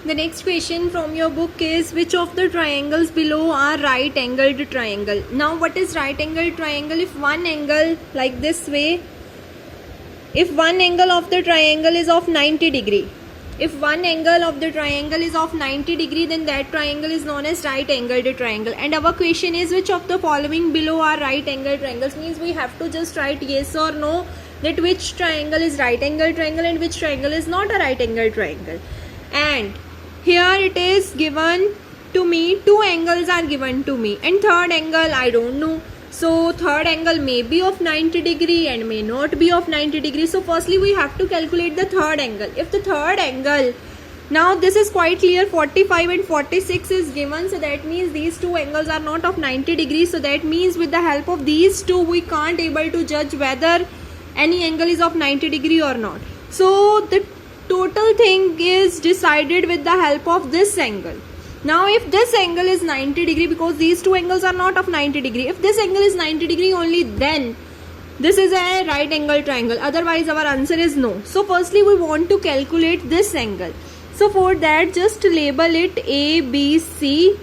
The next question from your book is, which of the triangles below are right angled triangle? Now what is right angled triangle? If one angle like this way, if one angle of the triangle is of 90 degree, if one angle of the triangle is of 90 degree, then that triangle is known as right angled triangle. And our question is, which of the following below are right angled triangles? Means we have to just write yes or no, that which triangle is right angled triangle and which triangle is not a right angled triangle. And here it is given to me, two angles are given to me, and third angle I don't know. So third angle may be of 90 degree and may not be of 90 degree. So firstly we have to calculate the third angle. If the third angle, now this is quite clear, 45 and 46 is given, so that means these two angles are not of 90 degrees. So that means with the help of these two we can't able to judge whether any angle is of 90 degree or not. So the total thing is decided with the help of this angle. Now if this angle is 90 degree, because these two angles are not of 90 degree, if this angle is 90 degree only, then this is a right angle triangle, otherwise our answer is no. So firstly we want to calculate this angle. So for that just label it A, B, C.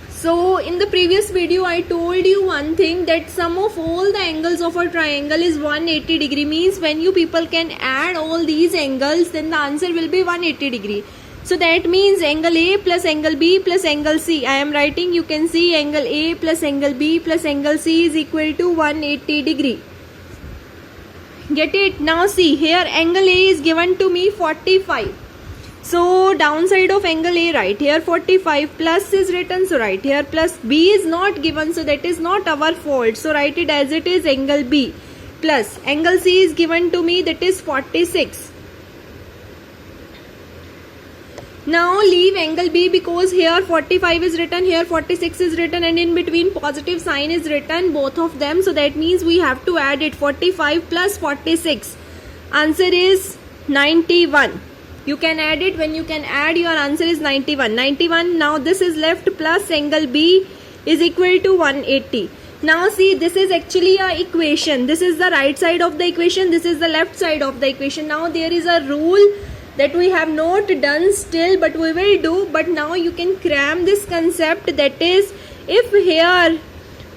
So in the previous video I told you one thing, that sum of all the angles of a triangle is 180 degree. Means when you people can add all these angles, then the answer will be 180 degree. So that means angle A plus angle B plus angle C. I am writing, you can see angle A plus angle B plus angle C is equal to 180 degree. Get it? Now see, here angle A is given to me 45. So downside of angle A, right here 45, plus is written, so right here plus. B is not given, so that is not our fault, so write it as it is, angle B, plus angle C is given to me, that is 46. Now leave angle B, because here 45 is written, here 46 is written, and in between positive sign is written, both of them. So that means we have to add it, 45 plus 46. Answer is 91. You can add it, when you can add your answer is 91. 91, now this is left, plus angle B is equal to 180. Now see, this is actually a equation. This is the right side of the equation, this is the left side of the equation. Now there is a rule that we have not done still, but we will do. But now you can cram this concept, that is, if here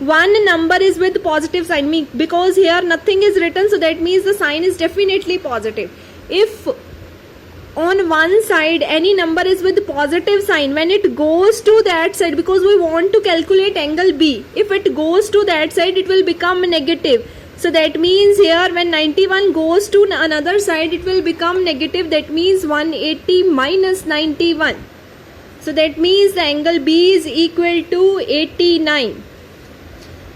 one number is with positive sign, because here nothing is written, so that means the sign is definitely positive. If on one side any number is with positive sign, when it goes to that side, because we want to calculate angle B, if it goes to that side it will become negative. So that means here when 91 goes to another side it will become negative, that means 180 minus 91. So that means the angle B is equal to 89.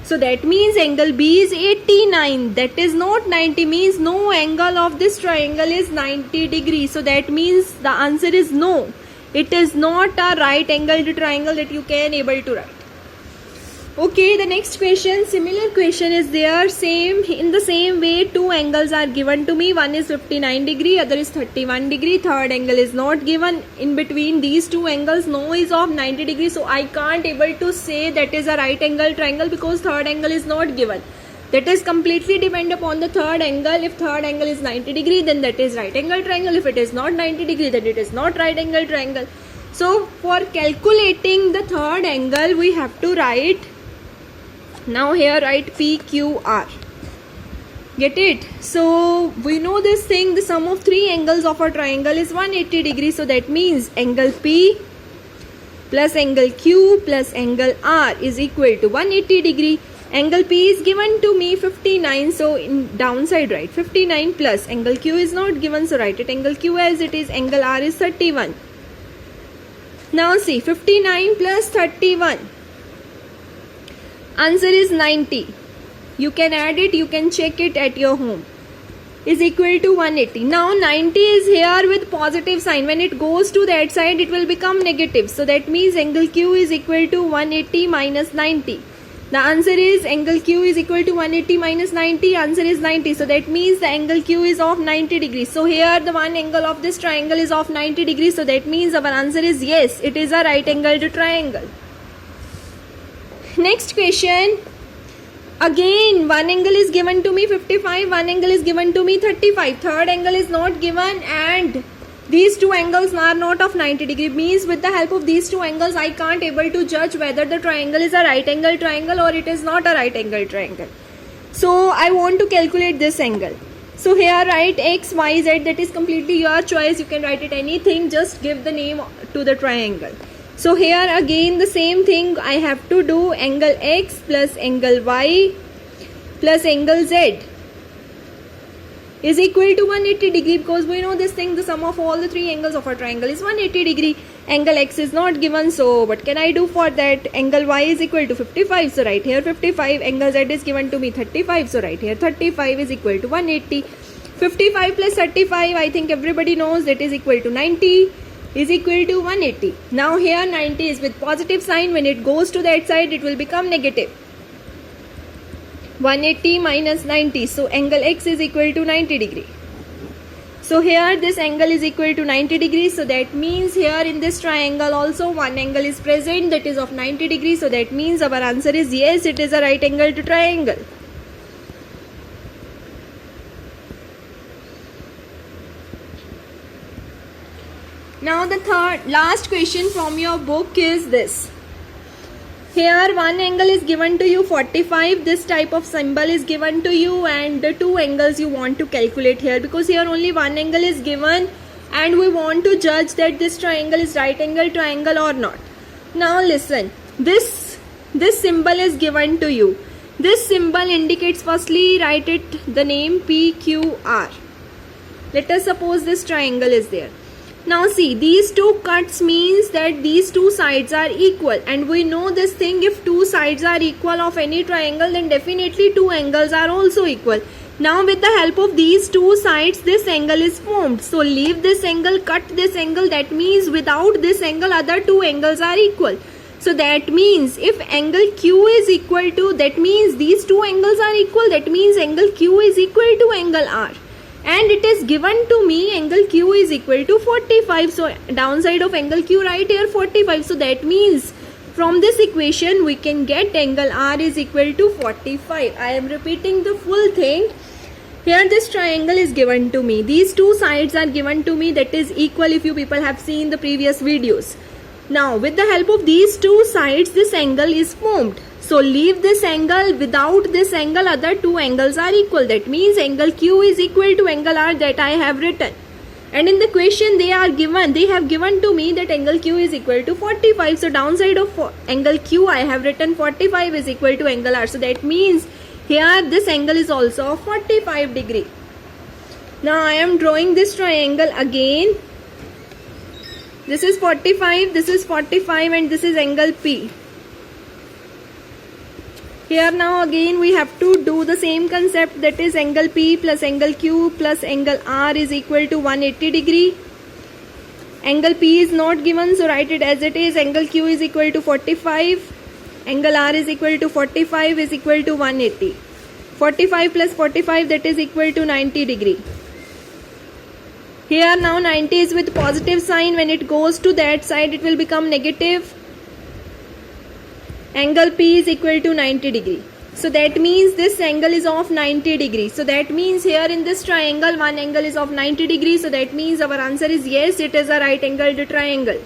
So that means angle B is 89, that is not 90, means no angle of this triangle is 90 degrees. So that means the answer is no. It is not a right angled triangle that you can able to write. Okay, the next question, similar question is there, same, in the same way two angles are given to me, one is 59 degree, other is 31 degree, third angle is not given. In between these two angles no is of 90 degree, so I can't able to say that is a right angle triangle, because third angle is not given. That is completely depend upon the third angle. If third angle is 90 degree, then that is right angle triangle. If it is not 90 degree, then it is not right angle triangle. So for calculating the third angle we have to write, now here write PQR. Get it? So we know this thing, the sum of three angles of a triangle is 180 degrees. So that means angle P plus angle Q plus angle R is equal to 180 degree. Angle P is given to me 59, so in downside write 59, plus angle Q is not given, so write it angle Q as it is, angle R is 31. Now see, 59 plus 31, answer is 90. You can add it, you can check it at your home, is equal to 180. Now 90 is here with positive sign, when it goes to that side it will become negative. So that means angle Q is equal to 180 minus 90. The answer is angle Q is equal to 180 minus 90, answer is 90. So that means the angle Q is of 90 degrees. So here the one angle of this triangle is of 90 degrees. So that means our answer is yes, it is a right angled triangle. Next question. Again one angle is given to me 55, one angle is given to me 35. Third angle is not given, and These two angles are not of 90 degree, means with the help of these two angles I can't able to judge whether the triangle is a right angle triangle or it is not a right angle triangle. So I want to calculate this angle. So here write x, y, z, that is completely your choice. You can write it anything, just give the name to the triangle. So here again the same thing I have to do, angle x plus angle y plus angle z is equal to 180 degree, because we know this thing, the sum of all the three angles of a triangle is 180 degree. Angle x is not given, so what can I do for that? Angle y is equal to 55, so right here 55. Angle z is given to me 35, so right here 35 is equal to 180. 55 plus 35, I think everybody knows, that is equal to 90, is equal to 180. Now here 90 is with positive sign, when it goes to that side it will become negative. 180 minus 90, so angle x is equal to 90 degree. So here this angle is equal to 90 degrees, so that means here in this triangle also one angle is present, that is of 90 degrees, so that means our answer is yes, it is a right angle to triangle. Now the last question from your book is this. Here one angle is given to you 45, this type of symbol is given to you, and the two angles you want to calculate here, because here only one angle is given and we want to judge that this triangle is right angle triangle or not. Now listen, this symbol is given to you. This symbol indicates, firstly write it the name PQR. Let us suppose this triangle is there. Now see, these two cuts means that these two sides are equal, and we know this thing, if two sides are equal of any triangle then definitely two angles are also equal. Now with the help of these two sides this angle is formed. So leave this angle, cut this angle, that means without this angle other two angles are equal. So that means if angle Q is equal to, that means these two angles are equal, that means angle Q is equal to angle R. And it is given to me angle Q is equal to 45. So downside of angle Q right here 45. So that means from this equation we can get angle R is equal to 45. I am repeating the full thing. Here this triangle is given to me. These two sides are given to me, that is equal, if you people have seen the previous videos. Now with the help of these two sides this angle is formed. So leave this angle, without this angle other two angles are equal. That means angle Q is equal to angle R that I have written. And in the question they have given to me that angle Q is equal to 45. So downside of angle Q I have written 45 is equal to angle R. So that means here this angle is also 45 degree. Now I am drawing this triangle again. This is 45, this is 45, and this is angle P. Here now again we have to do the same concept, that is angle P plus angle Q plus angle R is equal to 180 degree. Angle P is not given, so write it as it is. Angle Q is equal to 45. Angle R is equal to 45 is equal to 180. 45 plus 45, that is equal to 90 degree. Here now 90 is with positive sign. When it goes to that side it will become negative. Angle P is equal to 90 degree. So that means this angle is of 90 degree. So that means here in this triangle one angle is of 90 degree. So that means our answer is yes, it is a right angled triangle.